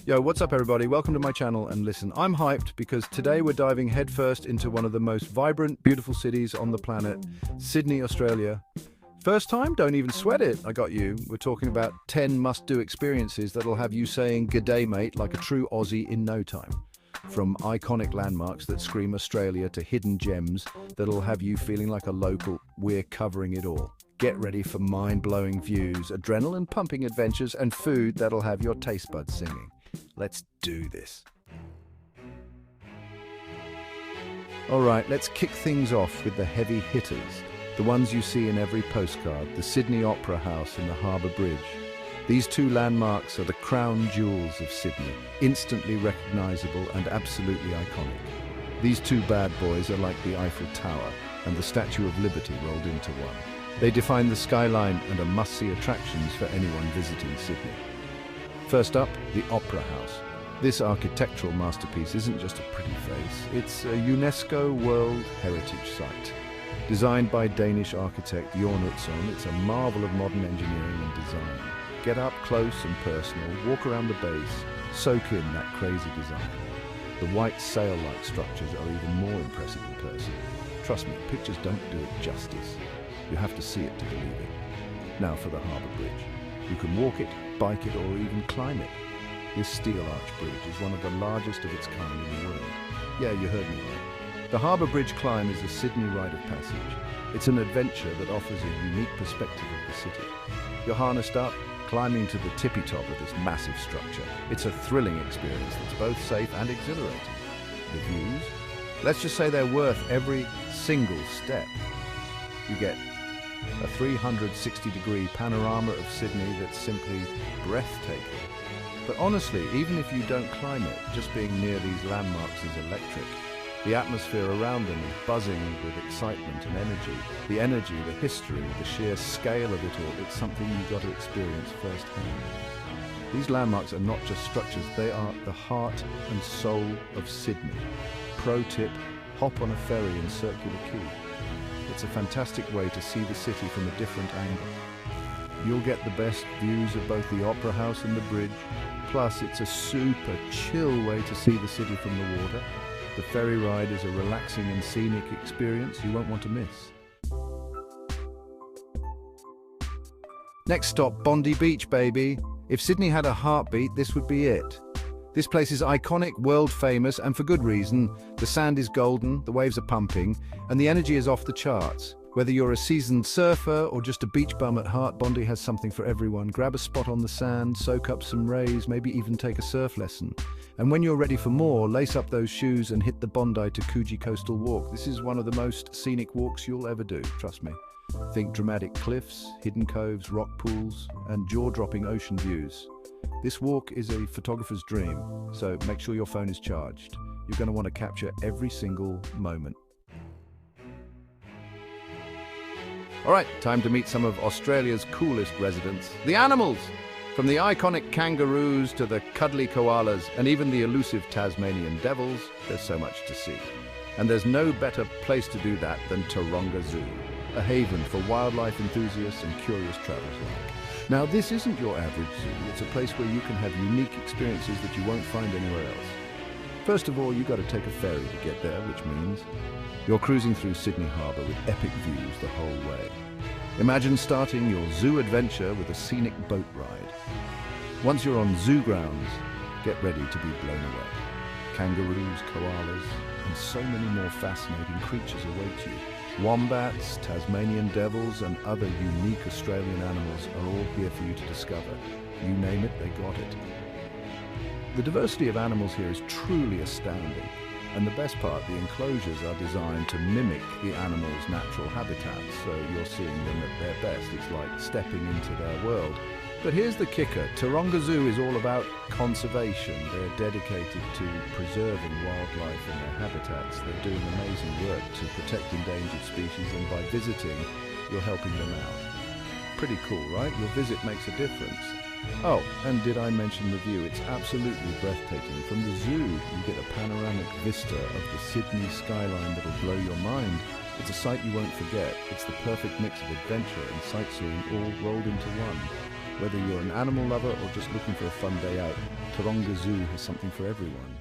Yo, what's up everybody? Welcome to my channel, and listen, I'm hyped because today we're diving headfirst into one of the most vibrant, beautiful cities on the planet, Sydney, Australia. First time? Don't even sweat it. I got you. We're talking about 10 must-do experiences that'll have you saying "G'day, mate" like a true Aussie in no time. From iconic landmarks that scream Australia to hidden gems that'll have you feeling like a local, we're covering it all. Get ready for mind-blowing views, adrenaline-pumping adventures, and food that'll have your taste buds singing. Let's do this. All right, let's kick things off with the heavy hitters, the ones you see in every postcard, the Sydney Opera House and the Harbour Bridge. These two landmarks are the crown jewels of Sydney, instantly recognisable and absolutely iconic. These two bad boys are like the Eiffel Tower and the Statue of Liberty rolled into one. They define the skyline and are must-see attractions for anyone visiting Sydney. First up, the Opera House. This architectural masterpiece isn't just a pretty face, it's a UNESCO World Heritage Site. Designed by Danish architect Jørn Utzon, it's a marvel of modern engineering and design. Get up close and personal, walk around the base, soak in that crazy design. The white sail-like structures are even more impressive in person. Trust me, pictures don't do it justice. You have to see it to believe it. Now for the Harbour Bridge. You can walk it, bike it, or even climb it. This steel arch bridge is one of the largest of its kind in the world. Yeah, you heard me right. The Harbour Bridge climb is a Sydney rite of passage. It's an adventure that offers a unique perspective of the city. You're harnessed up, climbing to the tippy top of this massive structure. It's a thrilling experience that's both safe and exhilarating. The views? Let's just say they're worth every single step. You get a 360-degree panorama of Sydney that's simply breathtaking. But honestly, even if you don't climb it, just being near these landmarks is electric. The atmosphere around them is buzzing with excitement and energy, the history, the sheer scale of it all. It's something you've got to experience firsthand. These landmarks are not just structures, they are the heart and soul of Sydney. Pro tip, hop on a ferry in Circular Quay. It's a fantastic way to see the city from a different angle. You'll get the best views of both the Opera House and the bridge, plus it's a super chill way to see the city from the water. The ferry ride is a relaxing and scenic experience you won't want to miss. Next stop, Bondi Beach, baby. If Sydney had a heartbeat, this would be it. This place is iconic, world famous, and for good reason. The sand is golden, the waves are pumping, and the energy is off the charts. Whether you're a seasoned surfer or just a beach bum at heart, Bondi has something for everyone. Grab a spot on the sand, soak up some rays, maybe even take a surf lesson. And when you're ready for more, lace up those shoes and hit the Bondi to Coogee Coastal Walk. This is one of the most scenic walks you'll ever do, trust me. Think dramatic cliffs, hidden coves, rock pools, and jaw-dropping ocean views. This walk is a photographer's dream, so make sure your phone is charged. You're going to want to capture every single moment. All right, time to meet some of Australia's coolest residents, the animals! From the iconic kangaroos to the cuddly koalas and even the elusive Tasmanian devils, there's so much to see. And there's no better place to do that than Taronga Zoo, a haven for wildlife enthusiasts and curious travelers alike. Now, this isn't your average zoo. It's a place where you can have unique experiences that you won't find anywhere else. First of all, you've got to take a ferry to get there, which means you're cruising through Sydney Harbour with epic views the whole way. Imagine starting your zoo adventure with a scenic boat ride. Once you're on zoo grounds, get ready to be blown away. Kangaroos, koalas, and so many more fascinating creatures await you. Wombats, Tasmanian devils, and other unique Australian animals are all here for you to discover. You name it, they got it. The diversity of animals here is truly astounding. And the best part, the enclosures are designed to mimic the animals' natural habitats, so you're seeing them at their best. It's like stepping into their world. But here's the kicker. Taronga Zoo is all about conservation. They're dedicated to preserving wildlife and their habitats. They're doing amazing work to protect endangered species, and by visiting, you're helping them out. Pretty cool, right? Your visit makes a difference. Oh, and did I mention the view? It's absolutely breathtaking. From the zoo, you get a panoramic vista of the Sydney skyline that'll blow your mind. It's a sight you won't forget. It's the perfect mix of adventure and sightseeing all rolled into one. Whether you're an animal lover or just looking for a fun day out, Taronga Zoo has something for everyone.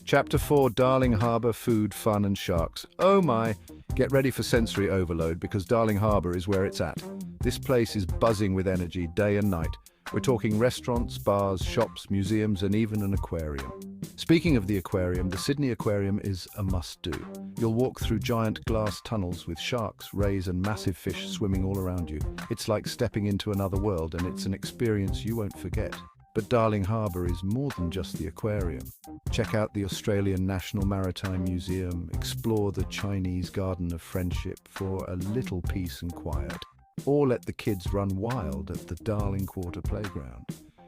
Chapter 4, Darling Harbour, Food, Fun and Sharks. Oh my! Get ready for sensory overload because Darling Harbour is where it's at. This place is buzzing with energy day and night. We're talking restaurants, bars, shops, museums and even an aquarium. Speaking of the aquarium, the Sydney Aquarium is a must-do. You'll walk through giant glass tunnels with sharks, rays and massive fish swimming all around you. It's like stepping into another world and it's an experience you won't forget. But Darling Harbour is more than just the aquarium. Check out the Australian National Maritime Museum, explore the Chinese Garden of Friendship for a little peace and quiet, or let the kids run wild at the Darling Quarter Playground.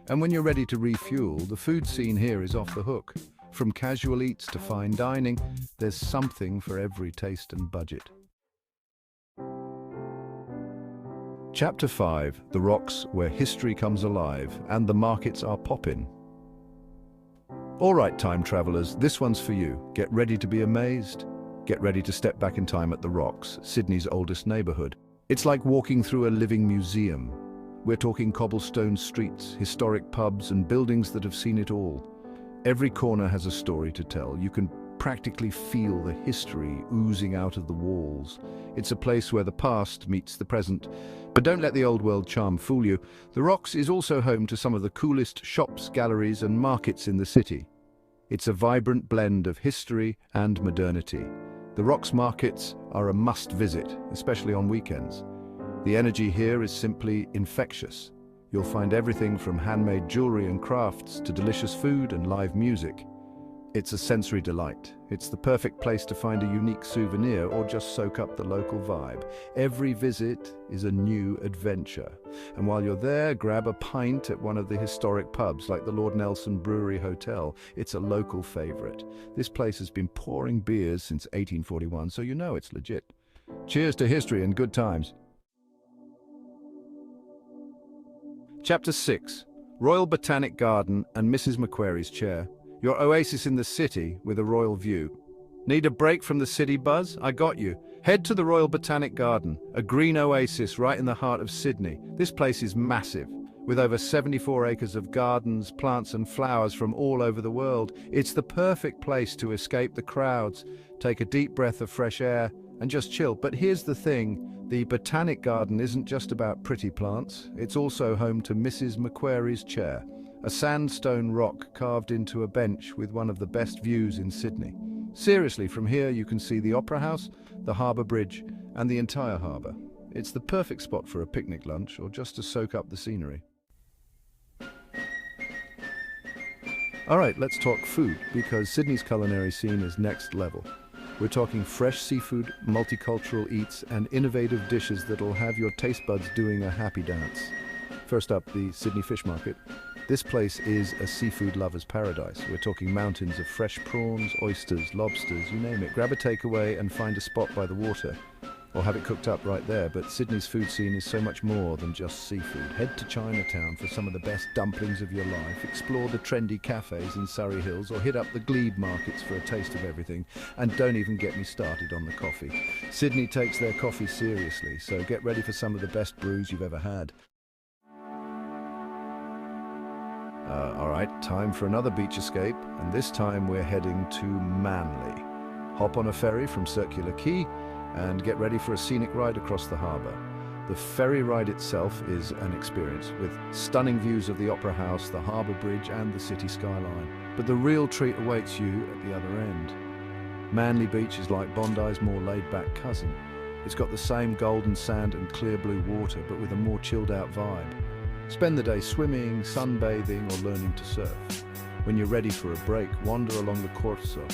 And when you're ready to refuel, the food scene here is off the hook. From casual eats to fine dining, there's something for every taste and budget. Chapter 5, The Rocks, Where History Comes Alive and the Markets Are Poppin'. All right, time travelers, this one's for you. Get ready to be amazed. Get ready to step back in time at The Rocks, Sydney's oldest neighbourhood. It's like walking through a living museum. We're talking cobblestone streets, historic pubs and buildings that have seen it all. Every corner has a story to tell. You can practically feel the history oozing out of the walls. It's a place where the past meets the present. But don't let the old world charm fool you. The Rocks is also home to some of the coolest shops, galleries and markets in the city. It's a vibrant blend of history and modernity. The Rocks markets are a must visit, especially on weekends. The energy here is simply infectious. You'll find everything from handmade jewelry and crafts to delicious food and live music. It's a sensory delight. It's the perfect place to find a unique souvenir or just soak up the local vibe. Every visit is a new adventure. And while you're there, grab a pint at one of the historic pubs like the Lord Nelson Brewery Hotel. It's a local favorite. This place has been pouring beers since 1841, so you know it's legit. Cheers to history and good times. Chapter 6, Royal Botanic Garden and Mrs. Macquarie's Chair. Your oasis in the city with a royal view. Need a break from the city buzz? I got you. Head to the Royal Botanic Garden, a green oasis right in the heart of Sydney. This place is massive, with over 74 acres of gardens, plants and flowers from all over the world. It's the perfect place to escape the crowds, take a deep breath of fresh air and just chill. But here's the thing, the Botanic Garden isn't just about pretty plants. It's also home to Mrs. Macquarie's Chair, a sandstone rock carved into a bench with one of the best views in Sydney. Seriously, from here you can see the Opera House, the Harbour Bridge and the entire harbour. It's the perfect spot for a picnic lunch or just to soak up the scenery. All right, let's talk food, because Sydney's culinary scene is next level. We're talking fresh seafood, multicultural eats and innovative dishes that'll have your taste buds doing a happy dance. First up, the Sydney Fish Market. This place is a seafood lover's paradise. We're talking mountains of fresh prawns, oysters, lobsters, you name it. Grab a takeaway and find a spot by the water, or have it cooked up right there. But Sydney's food scene is so much more than just seafood. Head to Chinatown for some of the best dumplings of your life, explore the trendy cafes in Surrey Hills, or hit up the glebe markets for a taste of everything. And don't even get me started on the coffee. Sydney takes their coffee seriously, so get ready for some of the best brews you've ever had. All right, time for another beach escape, and this time we're heading to Manly. Hop on a ferry from Circular Quay and get ready for a scenic ride across the harbour. The ferry ride itself is an experience, with stunning views of the Opera House, the Harbour Bridge and the city skyline. But the real treat awaits you at the other end. Manly Beach is like Bondi's more laid-back cousin. It's got the same golden sand and clear blue water, but with a more chilled-out vibe. Spend the day swimming, sunbathing or learning to surf. When you're ready for a break, wander along the Corso,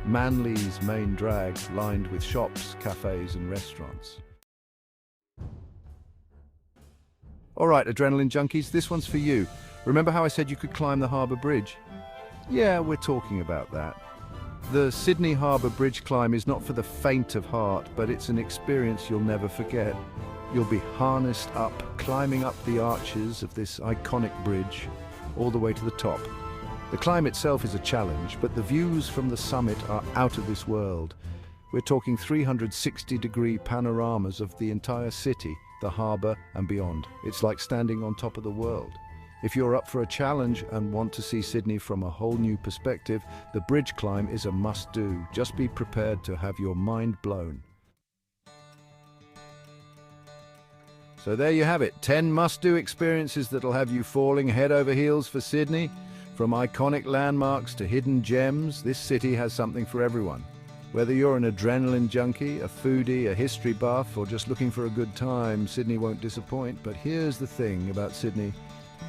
Manly's main drag, lined with shops, cafes and restaurants. All right, adrenaline junkies, this one's for you. Remember how I said you could climb the Harbour Bridge? Yeah, we're talking about that. The Sydney Harbour Bridge climb is not for the faint of heart, but it's an experience you'll never forget. You'll be harnessed up, climbing up the arches of this iconic bridge, all the way to the top. The climb itself is a challenge, but the views from the summit are out of this world. We're talking 360-degree panoramas of the entire city, the harbour, and beyond. It's like standing on top of the world. If you're up for a challenge and want to see Sydney from a whole new perspective, the bridge climb is a must-do. Just be prepared to have your mind blown. So there you have it, 10 must-do experiences that'll have you falling head over heels for Sydney. From iconic landmarks to hidden gems, this city has something for everyone. Whether you're an adrenaline junkie, a foodie, a history buff, or just looking for a good time, Sydney won't disappoint. But here's the thing about Sydney.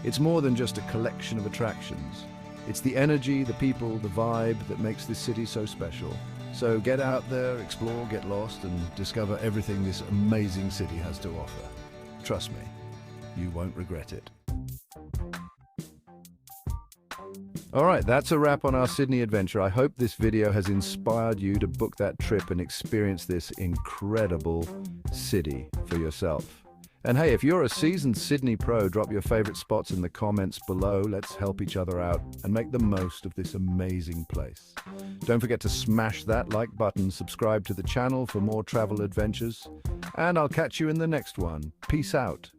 It's more than just a collection of attractions. It's the energy, the people, the vibe that makes this city so special. So get out there, explore, get lost, and discover everything this amazing city has to offer. Trust me, you won't regret it. All right, that's a wrap on our Sydney adventure. I hope this video has inspired you to book that trip and experience this incredible city for yourself. And hey, if you're a seasoned Sydney pro, drop your favorite spots in the comments below. Let's help each other out and make the most of this amazing place. Don't forget to smash that like button, subscribe to the channel for more travel adventures, and I'll catch you in the next one. Peace out.